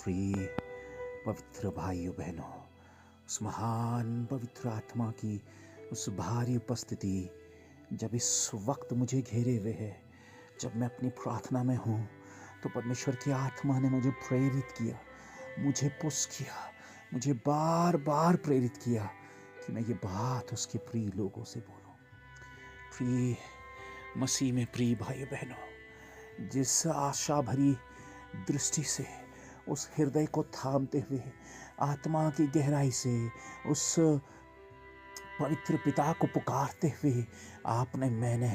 प्रिय पवित्र भाइयों बहनों, उस महान पवित्र आत्मा की उस भारी उपस्थिति जब इस वक्त मुझे घेरे हुए है, जब मैं अपनी प्रार्थना में हूँ, तो परमेश्वर की आत्मा ने मुझे प्रेरित किया, मुझे पुश किया, मुझे बार बार प्रेरित किया कि मैं ये बात उसके प्रिय लोगों से बोलूं। प्रिय मसीह में प्रिय भाई बहनों, जिस आशा भरी दृष्टि से उस हृदय को थामते हुए आत्मा की गहराई से उस पवित्र पिता को पुकारते हुए आपने मैंने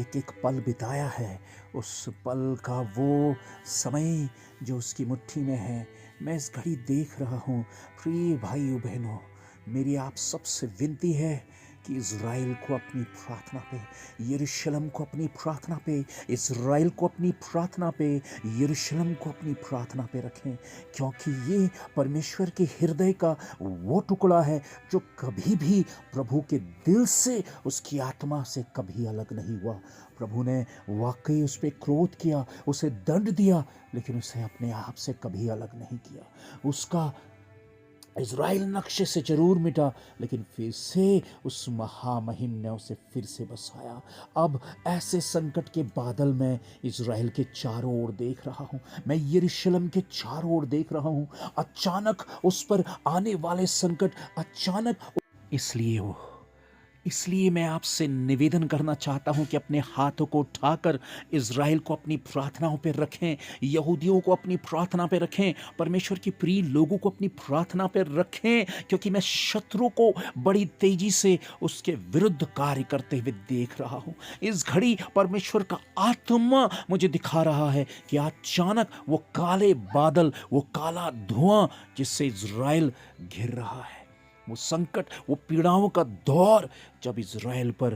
एक एक पल बिताया है, उस पल का वो समय जो उसकी मुट्ठी में है, मैं इस घड़ी देख रहा हूँ। प्रिय भाइयों बहनों, मेरी आप सबसे विनती है कि इज़राइल को अपनी प्रार्थना पे, यरूशलेम को अपनी प्रार्थना पे, इज़राइल को अपनी प्रार्थना पे, यरूशलेम को अपनी प्रार्थना पे रखें, क्योंकि ये परमेश्वर के हृदय का वो टुकड़ा है जो कभी भी प्रभु के दिल से, उसकी आत्मा से कभी अलग नहीं हुआ। प्रभु ने वाकई उस पर क्रोध किया, उसे दंड दिया, लेकिन उसे अपने आप से कभी अलग नहीं किया। उसका इज़राइल नक्शे से जरूर मिटा, लेकिन फिर से उस महामहिम ने उसे फिर से बसाया। अब ऐसे संकट के बादल में इज़राइल के चारों ओर देख रहा हूँ, मैं यरूशलेम के चारों ओर देख रहा हूँ। अचानक उस पर आने वाले संकट, अचानक, इसलिए मैं आपसे निवेदन करना चाहता हूं कि अपने हाथों को उठाकर इज़राइल को अपनी प्रार्थनाओं पर रखें, यहूदियों को अपनी प्रार्थना पर रखें, परमेश्वर की प्रिय लोगों को अपनी प्रार्थना पर रखें, क्योंकि मैं शत्रु को बड़ी तेजी से उसके विरुद्ध कार्य करते हुए देख रहा हूं। इस घड़ी परमेश्वर का आत्मा मुझे दिखा रहा है कि अचानक वो काले बादल, वो काला धुआं जिससे इज़राइल घिर रहा है, वो संकट, वो पीड़ाओं का दौर जब इज़राइल पर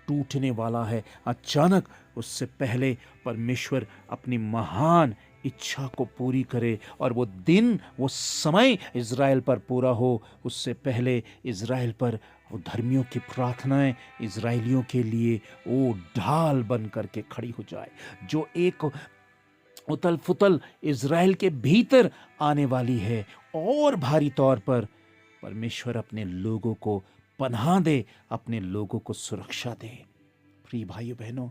टूटने वाला है, अचानक उससे पहले परमेश्वर अपनी महान इच्छा को पूरी करे और वो दिन, वो समय इज़राइल पर पूरा हो, उससे पहले इज़राइल पर वो धर्मियों की प्रार्थनाएं इज़राइलियों के लिए वो ढाल बन करके खड़ी हो जाए। जो एक उथल पुथल इज़राइल के भीतर आने वाली है, और भारी तौर पर परमेश्वर अपने लोगों को पनाह दे, अपने लोगों को सुरक्षा दे। प्रिय भाइयों बहनों,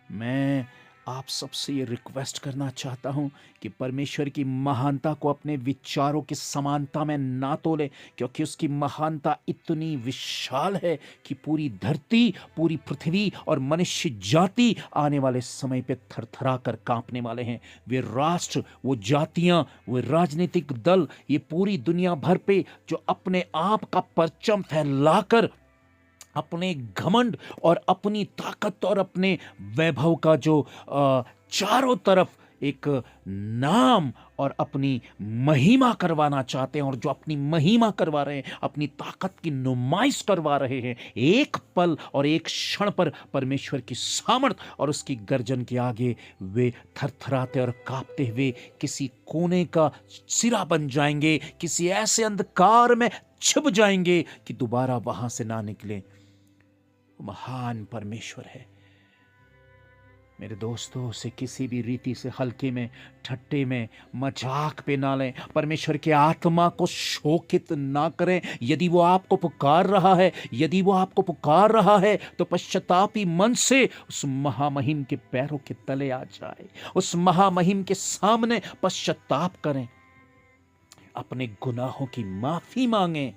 मैं आप सबसे ये रिक्वेस्ट करना चाहता हूं कि परमेश्वर की महानता को अपने विचारों की समानता में ना तोले, क्योंकि उसकी महानता इतनी विशाल है कि पूरी धरती, पूरी पृथ्वी और मनुष्य जाति आने वाले समय पे थरथरा कर कांपने वाले हैं। वे राष्ट्र, वो जातियां, वो राजनीतिक दल, ये पूरी दुनिया भर पे जो अपने आप का परचम फैलाकर अपने घमंड और अपनी ताकत और अपने वैभव का जो चारों तरफ एक नाम और अपनी महिमा करवाना चाहते हैं, और जो अपनी महिमा करवा रहे हैं, अपनी ताकत की नुमाइश करवा रहे हैं, एक पल और एक क्षण पर परमेश्वर की सामर्थ और उसकी गर्जन के आगे वे थरथराते और कांपते हुए किसी कोने का सिरा बन जाएंगे, किसी ऐसे अंधकार में छिप जाएंगे कि दोबारा वहां से ना निकले। महान परमेश्वर है मेरे दोस्तों, उसे किसी भी रीति से हल्के में, ठट्टे में, मजाक पे ना लें। परमेश्वर के आत्मा को शोकित ना करें। यदि वो आपको पुकार रहा है, यदि वो आपको पुकार रहा है, तो पश्चातापी मन से उस महामहिम के पैरों के तले आ जाए, उस महामहिम के सामने पश्चाताप करें, अपने गुनाहों की माफी मांगे,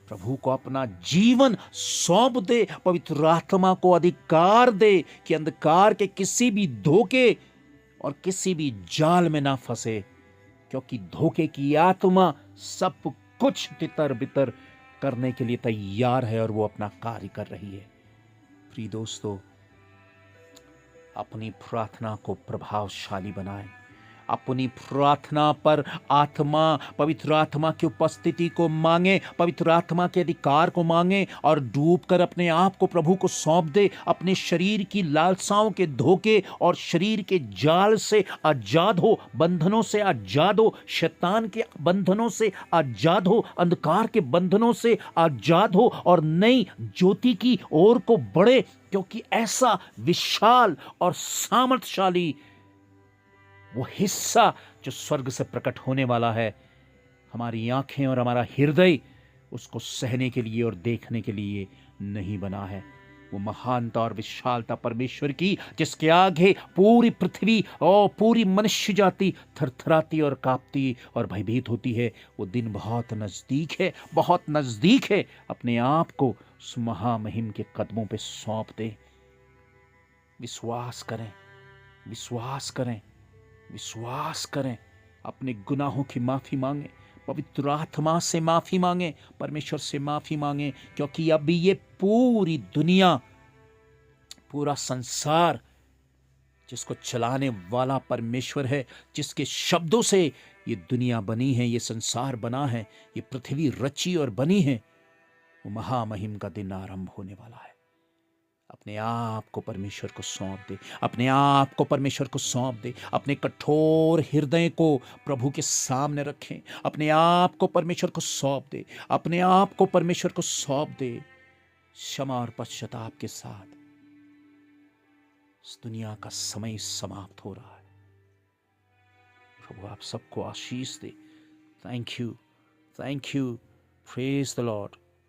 प्रभु को अपना जीवन सौंप दे, पवित्र आत्मा को अधिकार दे कि अंधकार के किसी भी धोखे और किसी भी जाल में ना फंसे, क्योंकि धोखे की आत्मा सब कुछ तितर बितर करने के लिए तैयार है और वो अपना कार्य कर रही है। प्रिय दोस्तों, अपनी प्रार्थना को प्रभावशाली बनाएं, अपनी प्रार्थना पर आत्मा, पवित्र आत्मा की उपस्थिति को मांगे, पवित्र आत्मा के अधिकार को मांगे और डूबकर अपने आप को प्रभु को सौंप दे। अपने शरीर की लालसाओं के धोखे और शरीर के जाल से आजाद हो, बंधनों से आजाद हो, शैतान के बंधनों से आजाद हो, अंधकार के बंधनों से आजाद हो और नई ज्योति की ओर को बढ़े, क्योंकि ऐसा विशाल और सामर्थशाली वो हिस्सा जो स्वर्ग से प्रकट होने वाला है। हमारी आंखें और हमारा हृदय उसको सहने के लिए और देखने के लिए नहीं बना है। वो महानता और विशालता परमेश्वर की, जिसके आगे पूरी पृथ्वी और पूरी मनुष्य जाति थरथराती और कांपती और भयभीत होती है, वो दिन बहुत नजदीक है, बहुत नजदीक है। अपने आप को उस महामहिम के कदमों पे सौंप दे। विश्वास करें, विश्वास करें, विश्वास करें। अपने गुनाहों की माफी मांगे, पवित्र आत्मा से माफी मांगे, परमेश्वर से माफी मांगे, क्योंकि अभी ये पूरी दुनिया, पूरा संसार जिसको चलाने वाला परमेश्वर है, जिसके शब्दों से ये दुनिया बनी है, ये संसार बना है, ये पृथ्वी रची और बनी है, वो महामहिम का दिन आरंभ होने वाला है। अपने आप को परमेश्वर को सौंप दे, अपने आप को परमेश्वर को सौंप दे। अपने कठोर हृदय को प्रभु के सामने रखें, अपने आप को परमेश्वर को सौंप दे, अपने आप को परमेश्वर को सौंप दे। क्षमा और पश्चाताप के साथ इस दुनिया का समय समाप्त हो रहा है। प्रभु आप सबको आशीष दे। Thank you, thank you, praise the Lord.